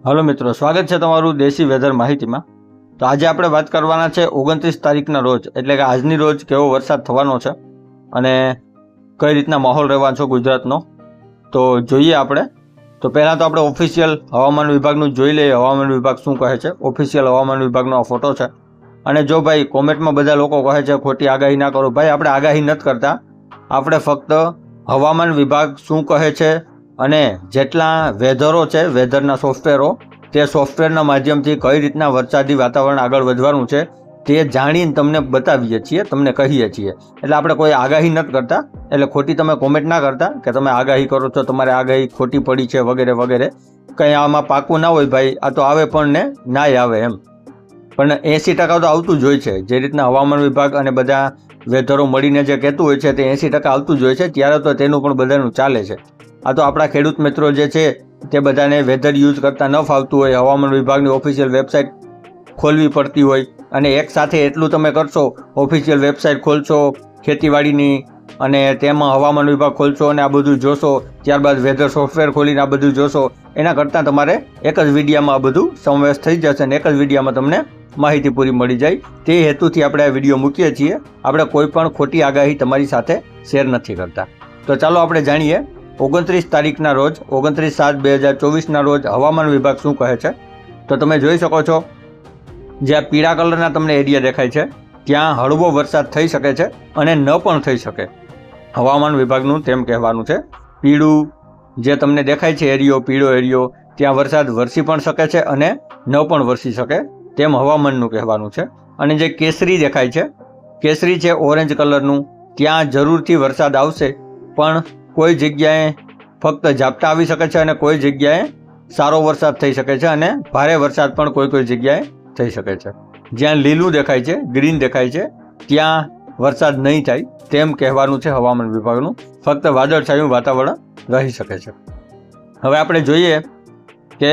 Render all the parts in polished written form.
Hello મિત્રો, સ્વાગત છે તમારું દેશી વેધર માહિતીમાં। તો આજે આપણે વાત કરવાના છે 29 તારીખના રોજ, એટલે કે આજની રોજ કેવો વરસાદ થવાનો છે અને કઈ રીતના માહોલ રહેવાનો છે ગુજરાતનો, તો જોઈએ આપણે। તો પહેલાં તો આપણે ઓફિશિયલ હવામાન વિભાગનું જોઈ લઈએ, હવામાન વિભાગ શું કહે છે। ઓફિશિયલ હવામાન વિભાગનો આ ફોટો છે। અને જો ભાઈ કોમેન્ટમાં બધા લોકો કહે છે ખોટી આગાહી ના કરો, ભાઈ આપણે આગાહી નથી કરતા, આપણે ફક્ત હવામાન વિભાગ શું કહે છે અને જેટલા વેધરો છે, વેધરના સોફ્ટવેરો, તે સોફ્ટવેરના માધ્યમથી કઈ રીતના વરસાદી વાતાવરણ આગળ વધવાનું છે તે જાણીને તમને બતાવીએ છીએ, તમને કહીએ છીએ। એટલે આપણે કોઈ આગાહી નથી કરતા, એટલે ખોટી તમે કોમેન્ટ ના કરતા કે તમે આગાહી કરો છો, તમારે આગાહી ખોટી પડી છે વગેરે વગેરે। કંઈ આમાં પાકું ના હોય ભાઈ, આ તો આવે પણ ને નાય આવે એમ, પણ 80% તો આવતું જ હોય છે। જે રીતના હવામાન વિભાગ અને બધા વેધરો મળીને જે કહેતું હોય છે તે 80% આવતું જ હોય છે, ત્યારે તો તેનું પણ બધાનું ચાલે છે। આ તો આપણા ખેડૂત મિત્રો જે છે તે બધાને વેધર યુઝ કરતા ન ફાવતું હોય, હવામાન વિભાગની ઓફિશિયલ વેબસાઇટ ખોલવી પડતી હોય, અને એક સાથે એટલું તમે કરશો, ઓફિશિયલ વેબસાઇટ ખોલશો ખેતીવાડીની અને તેમાં હવામાન વિભાગ ખોલશો અને આ બધું જોશો, ત્યારબાદ વેધર સોફ્ટવેર ખોલીને આ બધું જોશો, એના કરતાં તમારે એક જ વિડીયોમાં આ બધું સમાવેશ થઈ જશે અને એક જ વિડીયોમાં તમને માહિતી પૂરી મળી જાય। તે હેતુથી આપણે આ વિડીયો મૂકીએ છીએ। આપણે કોઈ પણ ખોટી આગાહી તમારી સાથે શેર નથી કરતા। તો ચાલો આપણે જાણીએ 29 તારીખના રોજ, 29/7/2024ના રોજ હવામાન વિભાગ શું કહે છે। તો તમે જોઈ શકો છો, જ્યાં પીળા કલરના તમને એરિયા દેખાય છે ત્યાં હળવો વરસાદ થઈ શકે છે અને ન પણ થઈ શકે। હવામાન વિભાગનું તેમ કહેવાનું છે। પીળું જે તમને દેખાય છે એરિયો, પીળો એરિયો, ત્યાં વરસાદ વરસી પણ શકે છે અને ન પણ વરસી શકે, તેમ હવામાનનું કહેવાનું છે। અને જે કેસરી દેખાય છે, કેસરી છે ઓરેન્જ કલરનું, ત્યાં જરૂરથી વરસાદ આવશે, પણ કોઈ જગ્યાએ ફક્ત ઝાપટા આવી શકે છે અને કોઈ જગ્યાએ સારો વરસાદ થઈ શકે છે અને ભારે વરસાદ પણ કોઈ જગ્યાએ થઈ શકે છે। જ્યાં લીલું દેખાય છે, ગ્રીન દેખાય છે, ત્યાં વરસાદ નહીં થાય તેમ કહેવાનું છે હવામાન વિભાગનું, ફક્ત વાદળછાયું વાતાવરણ રહી શકે છે। હવે આપણે જોઈએ કે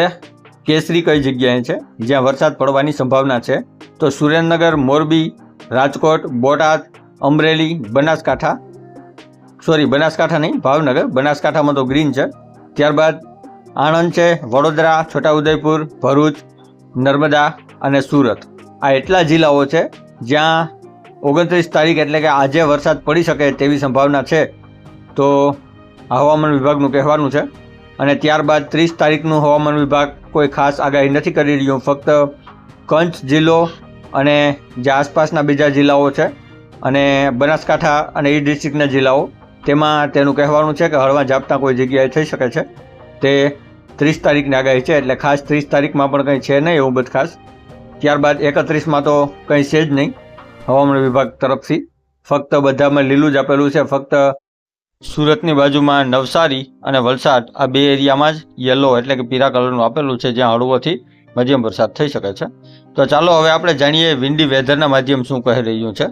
કેસરી કઈ જગ્યાએ છે જ્યાં વરસાદ પડવાની સંભાવના છે। તો સુરેન્દ્રનગર, મોરબી, રાજકોટ, બોટાદ, અમરેલી, બનાસકાંઠા નહીં, ભાવનગર, બનાસકાંઠામાં તો ગ્રીન છે, ત્યારબાદ આણંદ છે, વડોદરા, છોટાઉદેપુર, ભરૂચ, નર્મદા અને સુરત, આ એટલા જિલ્લાઓ છે જ્યાં 29 તારીખ એટલે કે આજે વરસાદ પડી શકે તેવી સંભાવના છે। તો હવામાન વિભાગનું કહેવાનું છે। અને ત્યારબાદ 30 તારીખનું હવામાન વિભાગ કોઈ ખાસ આગાહી નથી કરી રહ્યું, ફક્ત કચ્છ જિલ્લો અને જે આસપાસના બીજા જિલ્લાઓ છે અને બનાસકાંઠા અને એ ડિસ્ટ્રિક્ટના જિલ્લાઓ, તેમાં તેનું કહેવાનું છે કે હળવા ઝાપટા કોઈ જગ્યાએ થઈ શકે છે। તે 30 તારીખની આગાહી છે, એટલે ખાસ 30 તારીખમાં પણ કંઈ છે નહીં એવું બધું ખાસ। ત્યારબાદ 31માં તો કંઈ છે જ નહીં હવામાન વિભાગ તરફથી, ફક્ત બધામાં લીલું જ આપેલું છે। ફક્ત સુરતની બાજુમાં નવસારી અને વલસાડ, આ બે એરિયામાં જ યલો એટલે કે પીળા કલરનું આપેલું છે, જ્યાં હળવોથી મધ્યમ વરસાદ થઈ શકે છે। તો ચાલો હવે આપણે જાણીએ વિન્ડી વેધરના માધ્યમ શું કહી રહ્યું છે।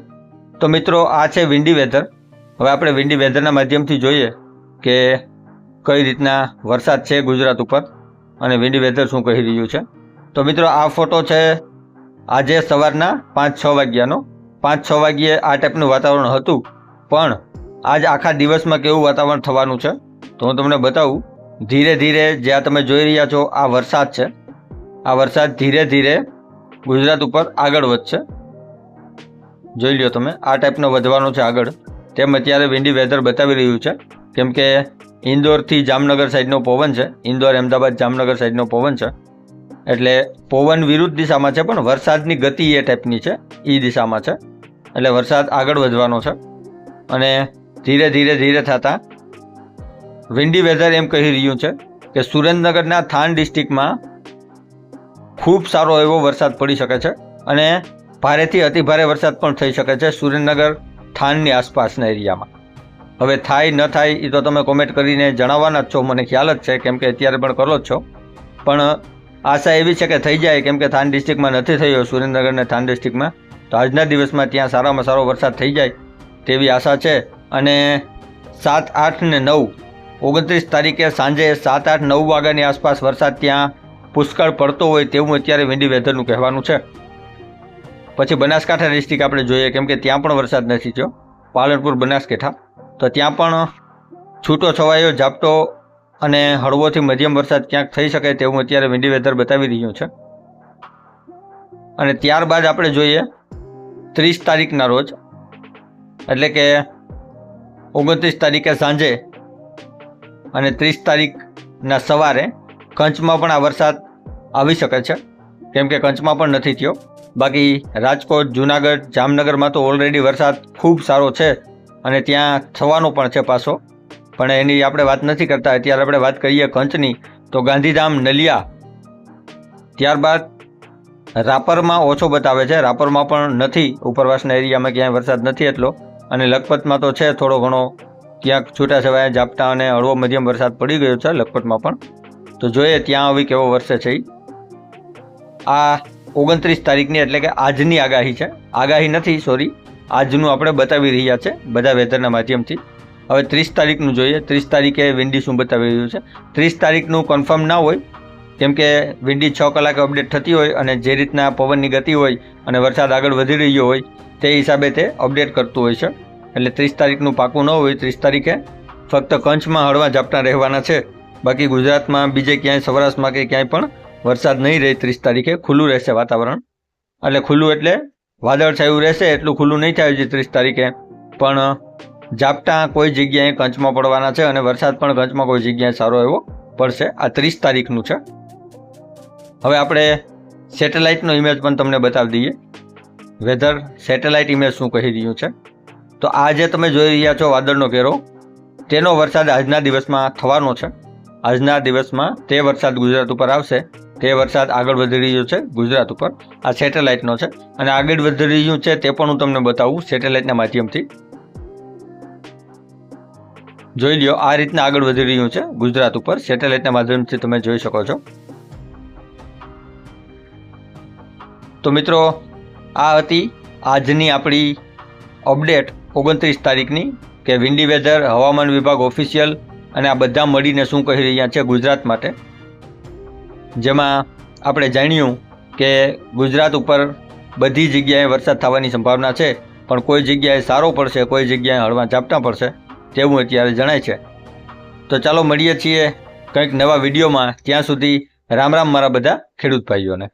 તો મિત્રો, આ છે વિન્ડી વેધર। હવે આપણે વિન્ડી વેધરના માધ્યમથી જોઈએ કે કઈ રીતના વરસાદ છે ગુજરાત ઉપર અને વિન્ડી વેધર શું કહી રહ્યું છે। તો મિત્રો, આ ફોટો છે આજે સવારના 5-6 વાગ્યાનો। 5-6 વાગ્યે આ ટાઈપનું વાતાવરણ હતું, પણ આજ આખા દિવસમાં કેવું વાતાવરણ થવાનું છે તો હું તમને બતાવું। ધીરે ધીરે જ્યાં તમે જોઈ રહ્યા છો આ વરસાદ છે, આ વરસાદ ધીરે ધીરે ગુજરાત ઉપર આગળ વધશે। જોઈ લ્યો તમે, આ ટાઈપનો વધવાનો છે આગળ, તેમ અત્યારે વિન્ડી વેધર બતાવી રહ્યું છે। કેમ કે ઇન્દોરથી જામનગર સાઈડનો પવન છે, ઇન્દોર, અમદાવાદ, જામનગર સાઈડનો પવન છે, એટલે પવન વિરુદ્ધ દિશામાં છે, પણ વરસાદની ગતિ એ ટાઈપની છે, એ દિશામાં છે, એટલે વરસાદ આગળ વધવાનો છે। અને ધીરે ધીરે થતાં વિન્ડી વેધર એમ કહી રહ્યું છે કે સુરેન્દ્રનગરના થાન ડિસ્ટ્રિક્ટમાં ખૂબ સારો એવો વરસાદ પડી શકે છે અને ભારેથી અતિભારે વરસાદ પણ થઈ શકે છે સુરેન્દ્રનગર થાનની આસપાસના એરિયામાં। હવે થાય ન થાય એ તો તમે કોમેન્ટ કરીને જણાવવાના જ છો, મને ખ્યાલ જ છે, કેમ કે અત્યારે પણ કરો જ છો, પણ આશા એવી છે કે થઈ જાય, કેમ કે થાન ડિસ્ટ્રિક્ટમાં નથી થયો, સુરેન્દ્રનગર થાન ડિસ્ટ્રિક્ટમાં, તો આજના દિવસમાં ત્યાં સારામાં સારો વરસાદ થઈ જાય તેવી આશા છે। અને 7, 8 ને 9, 29 તારીખે સાંજે 7, 8, 9 વાગ્યાની આસપાસ વરસાદ ત્યાં પુષ્કળ પડતો હોય તેવું અત્યારે વિન્ડી વેધરનું કહેવાનું છે। પછી બનાસકાંઠા ડિસ્ટ્રિક્ટ આપણે જોઈએ, કેમ કે ત્યાં પણ વરસાદ નથી થયો, પાલનપુર, બનાસકાંઠા, તો ત્યાં પણ છૂટો છવાયો ઝાપટો અને હળવોથી મધ્યમ વરસાદ ક્યાંક થઈ શકે તેવું અત્યારે વિન્ડી વેધર બતાવી રહ્યું છે. અને ત્યારબાદ આપણે જોઈએ 30 તારીખના રોજ, એટલે કે 29 તારીખે સાંજે અને 30 તારીખના સવારે કચ્છમાં પણ આ વરસાદ આવી શકે છે, કેમ કે કચ્છમાં પણ નથી થયો. બાકી રાજકોટ, જૂનાગઢ, જામનગરમાં તો ઓલરેડી વરસાદ ખૂબ સારો છે અને ત્યાં થવાનો પણ છે પાછો, પણ એની આપણે વાત નથી કરતા. અત્યારે આપણે વાત કરીએ કચ્છની, તો ગાંધીધામ, નલિયા, ત્યારબાદ રાપરમાં ઓછો બતાવે છે, રાપરમાં પણ નથી, ઉપરવાસના એરિયામાં ક્યાંય વરસાદ નથી એટલો. અને લખપતમાં તો છે થોડો ઘણો, ક્યાંક છૂટાછવાયા ઝાપટા અને હળવો મધ્યમ વરસાદ પડી ગયો છે લખપતમાં પણ. તો જોઈએ ત્યાં હવે કેવો વરસે છે. આ 29 તારીખની એટલે કે આજની આગાહી છે, આગાહી નથી સોરી, આજનું આપણે બતાવી રહ્યા છે બધા વેધરના માધ્યમથી. હવે 30 તારીખનું જોઈએ. 30 તારીખે વિન્ડી શું બતાવી રહ્યું છે. 30 તારીખનું કન્ફર્મ ના હોય, કેમ કે વિન્ડી 6 કલાકે અપડેટ થતી હોય અને જે રીતના પવનની ગતિ હોય અને વરસાદ આગળ વધી રહ્યો હોય તે હિસાબે તે અપડેટ કરતું હોય છે. એટલે 30 તારીખનું પાકું ન હોય. 30 તારીખે ફક્ત કચ્છમાં હળવા ઝાપટા રહેવાના છે, બાકી ગુજરાતમાં બીજે ક્યાંય, સૌરાષ્ટ્રમાં કે ક્યાંય પણ વરસાદ નહીં રહે. 30 તારીખે ખુલ્લું રહેશે વાતાવરણ, એટલે ખુલ્લું એટલે વાદળછાયું રહેશે, એટલું ખુલ્લું નહીં થાય છે 30 તારીખે, પણ ઝાપટા કોઈ જગ્યાએ કચ્છમાં પડવાના છે અને વરસાદ પણ કચ્છમાં કોઈ જગ્યાએ સારો એવો પડશે. આ 30 તારીખનું છે. હવે આપણે સેટેલાઇટનો ઇમેજ પણ તમને બતાવી દઈએ. વેધર સેટેલાઇટ ઇમેજ શું કહી રહ્યું છે. તો આ જે તમે જોઈ રહ્યા છો વાદળનો ઘેરો, તેનો વરસાદ આજના દિવસમાં થવાનો છે. આજના દિવસમાં તે વરસાદ ગુજરાત ઉપર આવશે. તે વરસાદ આગળ વધી રહ્યો છે ગુજરાત ઉપર. આ સેટેલાઇટનો છે અને આગળ વધી રહ્યું છે તે પણ હું તમને બતાવું સેટેલાઇટના માધ્યમથી. જોઈ લ્યો, આ રીતના આગળ વધી રહ્યું છે ગુજરાત ઉપર, સેટેલાઇટના માધ્યમથી તમે જોઈ શકો છો. તો મિત્રો, આ હતી આજની આપણી અપડેટ 29 તારીખની, કે વિન્ડી વેધર, હવામાન વિભાગ ઓફિશિયલ અને આ બધા મળીને શું કહી રહ્યા છે ગુજરાત માટે. જેમાં આપણે જાણ્યું કે ગુજરાત ઉપર બધી જગ્યાએ વરસાદ થવાની સંભાવના છે, પણ કોઈ જગ્યાએ સારો પડશે, કોઈ જગ્યાએ હળવા ઝાપટા પડશે તેવું અત્યારે જણાય છે. તો ચાલો મળીએ છીએ કંઈક નવા વિડીયોમાં. ત્યાં સુધી રામ રામ મારા બધા ખેડૂત ભાઈઓને.